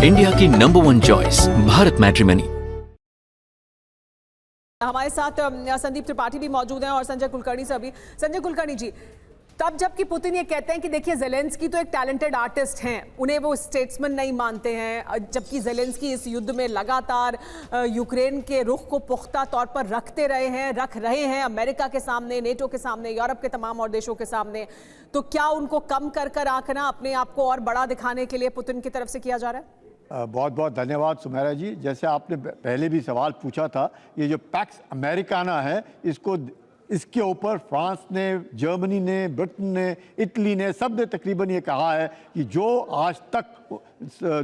India की number 1 choice Bharat matrimony. हमारे साथ संदीप त्रिपाठी भी मौजूद हैं और संजय कुलकर्णी से भी। संजय कुलकर्णी जी, तब जबकि पुतिन ये कहते हैं कि देखिए ज़ेलेंस्की तो एक टैलेंटेड आर्टिस्ट हैं, उन्हें वो स्टेट्समैन नहीं मानते हैं, जबकि ज़ेलेंस्की इस युद्ध में लगातार यूक्रेन के रुख को पुख्ता तौर पर रख रहे हैं अमेरिका के सामने, नेटो के सामने, यूरोप के तमाम और देशों के सामने, तो क्या उनको कम कर आंकना अपने आप को और बड़ा दिखाने के लिए पुतिन की तरफ से किया जा रहा है? बहुत बहुत धन्यवाद सुमेरा जी। जैसे आपने पहले भी सवाल पूछा था, ये जो पैक्स अमेरिकाना है, इसके ऊपर फ्रांस ने, जर्मनी ने, ब्रिटेन ने, इटली ने, सब ने तकरीबन ये कहा है कि जो आज तक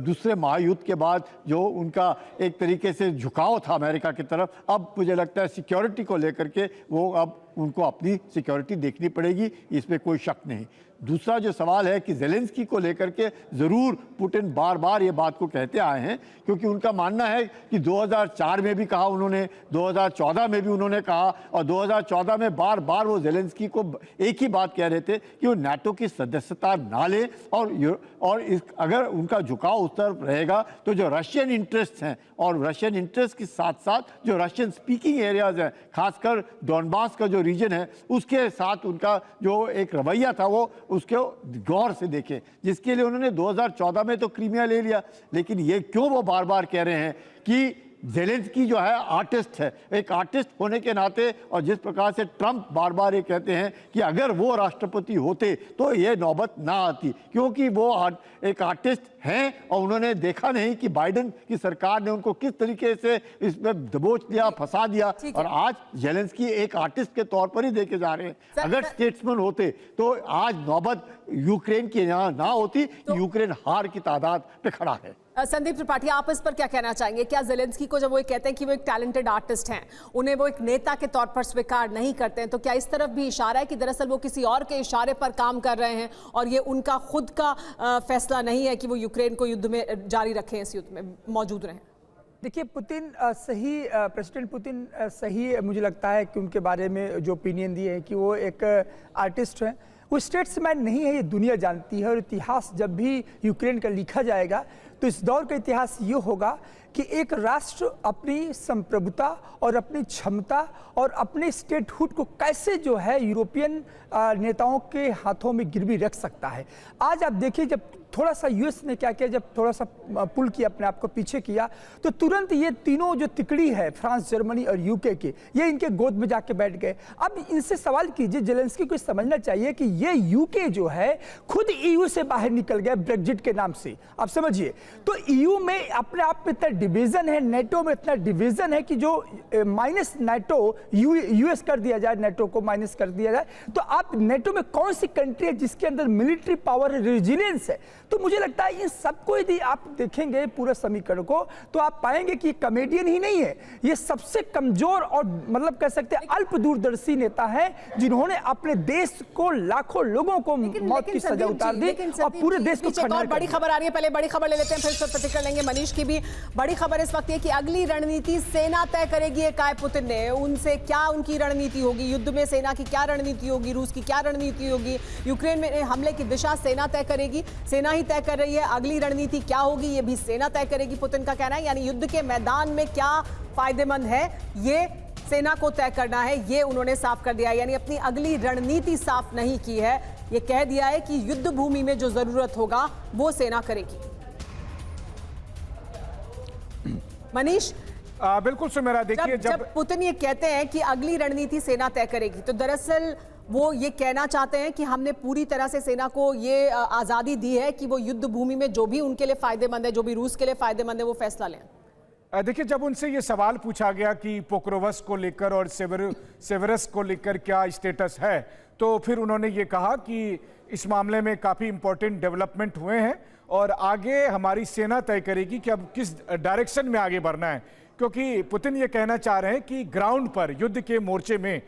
दूसरे महायुद्ध के बाद जो उनका एक तरीके से झुकाव था अमेरिका की तरफ, अब मुझे लगता है सिक्योरिटी को लेकर के वो अब उनको अपनी सिक्योरिटी देखनी पड़ेगी, इसमें कोई शक नहीं। दूसरा जो सवाल है कि ज़ेलेंस्की को लेकर के ज़रूर पुतिन बार बार ये बात को कहते आए हैं, क्योंकि उनका मानना है कि 2004 में भी कहा उन्होंने, 2014 में भी उन्होंने कहा, और 2014 में बार बार वो ज़ेलेंस्की को एक ही बात कह रहे थे कि वो नाटो की सदस्यता ना ले, और अगर उनका झुकाव उस तरफ रहेगा तो जो रशियन इंटरेस्ट हैं और रशियन इंटरेस्ट के साथ साथ जो रशियन स्पीकिंग एरियाज हैं, खासकर डॉनबास का जो रीजन है, उसके साथ उनका जो एक रवैया था वो उसको गौर से देखें, जिसके लिए उन्होंने 2014 में तो क्रीमिया ले लिया। लेकिन ये क्यों वो बार बार कह रहे हैं कि ज़ेलेंस्की जो है आर्टिस्ट है, एक आर्टिस्ट होने के नाते, और जिस प्रकार से ट्रंप बार बार ये कहते हैं कि अगर वो राष्ट्रपति होते तो ये नौबत ना आती, क्योंकि वो एक आर्टिस्ट हैं और उन्होंने देखा नहीं कि बाइडेन की सरकार ने उनको किस तरीके से इसमें दबोच लिया, फंसा दिया, और आज ज़ेलेंस्की एक आर्टिस्ट के तौर पर ही देखे जा रहे हैं। अगर स्टेट्समैन होते तो आज नौबत यूक्रेन की यहाँ ना होती, यूक्रेन हार की तादाद पे खड़ा है। संदीप त्रिपाठी, आप इस पर क्या कहना चाहेंगे? क्या ज़ेलेंस्की को जब वो कहते हैं कि वो एक टैलेंटेड आर्टिस्ट हैं, उन्हें वो एक नेता के तौर पर स्वीकार नहीं करते हैं, तो क्या इस तरफ भी इशारा है कि दरअसल वो किसी और के इशारे पर काम कर रहे हैं और ये उनका खुद का फैसला नहीं है कि वो यूक्रेन को युद्ध में जारी रखें, इस युद्ध में मौजूद रहें? देखिए, प्रेसिडेंट पुतिन सही मुझे लगता है कि उनके बारे में जो ओपिनियन दिए हैं कि वो एक आर्टिस्ट हैं, वो स्टेट्समैन नहीं है, ये दुनिया जानती है। और इतिहास जब भी यूक्रेन का लिखा जाएगा तो इस दौर का इतिहास ये होगा कि एक राष्ट्र अपनी संप्रभुता और अपनी क्षमता और अपने स्टेटहुड को कैसे जो है यूरोपियन नेताओं के हाथों में गिरवी रख सकता है। आज आप देखिए, जब थोड़ा सा यूएस ने क्या किया, जब थोड़ा सा पुल किया, अपने आप को पीछे किया, तो तुरंत ये तीनों जो तिकड़ी है, फ्रांस, जर्मनी और यूके के, ये इनके गोद में जाके बैठ गए। अब इनसे सवाल कीजिए, ज़ेलेंस्की को समझना चाहिए कि ये यूके जो है खुद ईयू से बाहर निकल गया ब्रेक्जिट के नाम से। आप समझिए, तो ईयू में अपने आप में इतना डिवीजन है, नेटो में इतना डिवीजन है कि जो माइनस नेटो यूएस कर दिया जाए, नेटो को माइनस कर दिया जाए, तो आप नेटो में कौन सी कंट्री है जिसके अंदर मिलिट्री पावर है, रेजिलियंस है? तो मुझे लगता है इन सबको यदि आप देखेंगे पूरे समीकरण को, तो आप पाएंगे कि कॉमेडियन ही नहीं है, ये सबसे कमजोर और मतलब कह सकते हैं अल्प दूरदर्शी नेता है, जिन्होंने अपने देश को, लाखों लोगों को मौत की सजा उतार दी और पूरे देश को खंडन कर दिया। बड़ी खबर आ रही है, पहले बड़ी खबर ले लेते हैं, फिर सब प्रतिक्रिया लेंगे। मनीष की भी बड़ी खबर इस वक्त ये कि अगली रणनीति सेना तय करेगी, ये कहा पुतिन ने। उनसे क्या उनकी रणनीति होगी, युद्ध में सेना की क्या रणनीति होगी, रूस की क्या रणनीति होगी, यूक्रेन में हमले की दिशा सेना तय करेगी, सेना ही तय कर रही है। अगली रणनीति क्या होगी ये भी सेना तय करेगी, पुतिन का कहना है। यानी युद्ध के मैदान में क्या फायदेमंद है ये सेना को तय करना है, ये उन्होंने साफ कर दिया है। यानी अपनी अगली रणनीति साफ नहीं की है, ये कह दिया है कि युद्ध भूमि में जो जरूरत होगा वो सेना करेगी। मनीष, बिल्कुल सुमेरा, देखिए जब पुतिन ये कहते हैं कि अगली रणनीति सेना तय करेगी, तो दरअसल वो ये कहना चाहते हैं कि हमने पूरी तरह से सेना को ये आज़ादी दी है कि वो युद्ध भूमि में जो भी उनके लिए फायदेमंद है, जो भी रूस के लिए फायदेमंद है, वो फैसला लें। देखिए, जब उनसे ये सवाल पूछा गया कि पोक्रोवस को लेकर और सेवेरस को लेकर क्या स्टेटस है, तो फिर उन्होंने ये कहा कि इस मामले में काफ़ी इंपॉर्टेंट डेवलपमेंट हुए हैं और आगे हमारी सेना तय करेगी कि अब किस डायरेक्शन में आगे बढ़ना है। क्योंकि पुतिन ये कहना चाह रहे हैं कि ग्राउंड पर, युद्ध के मोर्चे में,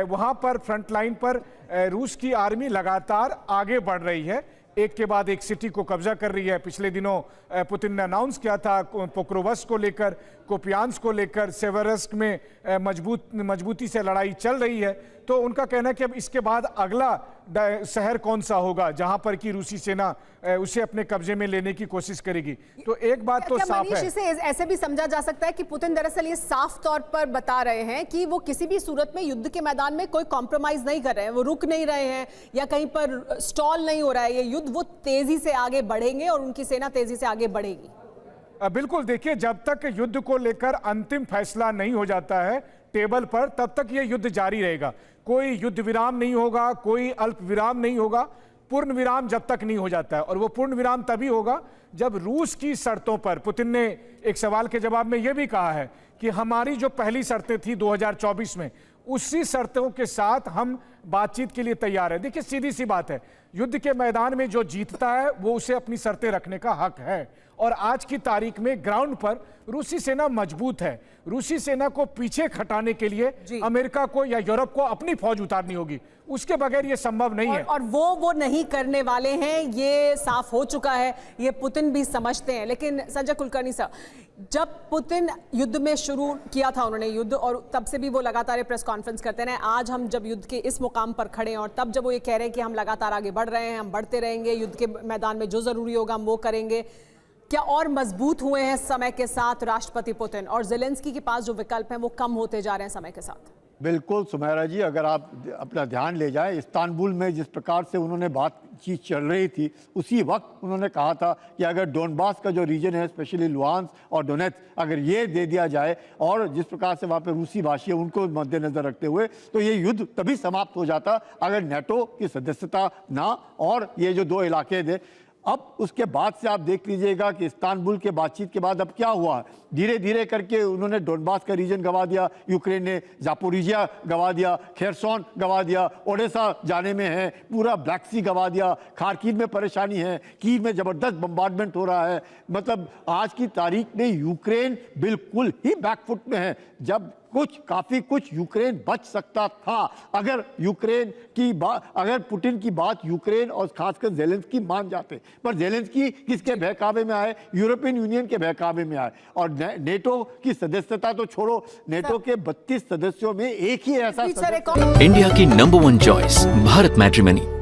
वहाँ पर फ्रंट लाइन पर रूस की आर्मी लगातार आगे बढ़ रही है, एक के बाद एक सिटी को कब्जा कर रही है। पिछले दिनों पुतिन ने अनाउंस किया था पोक्रोवस को लेकर, कोपियांस्क को लेकर, सेवेरस्क में मजबूती से लड़ाई चल रही है। तो उनका कहना है कि अब इसके बाद अगला शहर कौन सा होगा जहां पर कि रूसी सेना उसे अपने कब्जे में लेने की कोशिश करेगी। तो एक बात तो क्या साफ मनीष है, इसे ऐसे भी समझा जा सकता है कि पुतिन दरअसल ये साफ तौर पर बता रहे हैं कि वो किसी भी सूरत में युद्ध के मैदान में कोई कॉम्प्रोमाइज नहीं कर रहे हैं, वो रुक नहीं रहे हैं या कहीं पर स्टॉल नहीं हो रहा है ये युद्ध, वो तेजी से आगे बढ़ेंगे और उनकी सेना तेजी से आगे बढ़ेगी। बिल्कुल। देखिए, जब तक युद्ध को लेकर अंतिम फैसला नहीं हो जाता है टेबल पर, तब तक यह युद्ध जारी रहेगा। कोई युद्ध विराम नहीं होगा, कोई अल्प विराम नहीं होगा, पूर्ण विराम जब तक नहीं हो जाता है। और वो पूर्ण विराम तभी होगा जब रूस की शर्तों पर, पुतिन ने एक सवाल के जवाब में यह भी कहा है कि हमारी जो पहली शर्तें थी 2024 में, उसी शर्तों के साथ हम बातचीत के लिए तैयार है। देखिए, सीधी सी बात है, युद्ध के मैदान में जो जीतता है वो उसे अपनी शर्तें रखने का हक है। और आज की तारीख में ग्राउंड पर रूसी सेना मजबूत है। रूसी सेना को पीछे खटाने के लिए अमेरिका को या यूरोप को अपनी फौज उतारनी होगी, उसके बगैर यह संभव नहीं है। और वो नहीं करने वाले हैं, ये साफ हो चुका है, ये पुतिन भी समझते हैं। लेकिन संजय कुलकर्णी साहब, जब पुतिन युद्ध में शुरू किया था उन्होंने युद्ध, और तब से भी वो लगातार प्रेस कॉन्फ्रेंस करते रहे, आज हम जब युद्ध के इस मुकाम पर खड़े हैं और तब जब वो ये कह रहे हैं कि हम लगातार आगे बढ़ रहे हैं, हम बढ़ते रहेंगे, युद्ध के मैदान में जो जरूरी होगा हम वो करेंगे, क्या और मजबूत हुए हैं समय के साथ राष्ट्रपति पुतिन, और जेलेंस्की के पास जो विकल्प हैं वो कम होते जा रहे हैं समय के साथ? बिल्कुल सुमेरा जी, अगर आप अपना ध्यान ले जाएं, इस्तांबुल में जिस प्रकार से उन्होंने बातचीत चल रही थी, उसी वक्त उन्होंने कहा था कि अगर डोनबास का जो रीजन है, स्पेशली लुहांस्क और डोनेट्स्क, अगर ये दे दिया जाए, और जिस प्रकार से वहाँ पे रूसी भाषी है उनको मद्देनजर रखते हुए, तो ये युद्ध तभी समाप्त हो जाता अगर नेटो की सदस्यता ना, और ये जो दो इलाके थे। अब उसके बाद से आप देख लीजिएगा कि इस्तांबुल के बातचीत के बाद अब क्या हुआ, धीरे धीरे करके उन्होंने डोनबास का रीजन गवा दिया, यूक्रेन ने जापोरिजिया गवा दिया, खेरसोन गवा दिया, ओडेसा जाने में है, पूरा ब्लैक सी गवा दिया, खारकीव में परेशानी है, कीव में जबरदस्त बम्बार्डमेंट हो रहा है। मतलब आज की तारीख में यूक्रेन बिल्कुल ही बैकफुट में है। जब काफी कुछ यूक्रेन बच सकता था अगर यूक्रेन की बात, अगर पुतिन की बात यूक्रेन और खासकर जेलेंस्की मान जाते, पर जेलेंस्की किसके बहकावे में आए? यूरोपियन यूनियन के बहकावे में आए। और नेटो की सदस्यता तो छोड़ो, नेटो के 32 सदस्यों में एक ही ऐसा इंडिया की नंबर 1 चॉइस भारत मैट्रिमनी।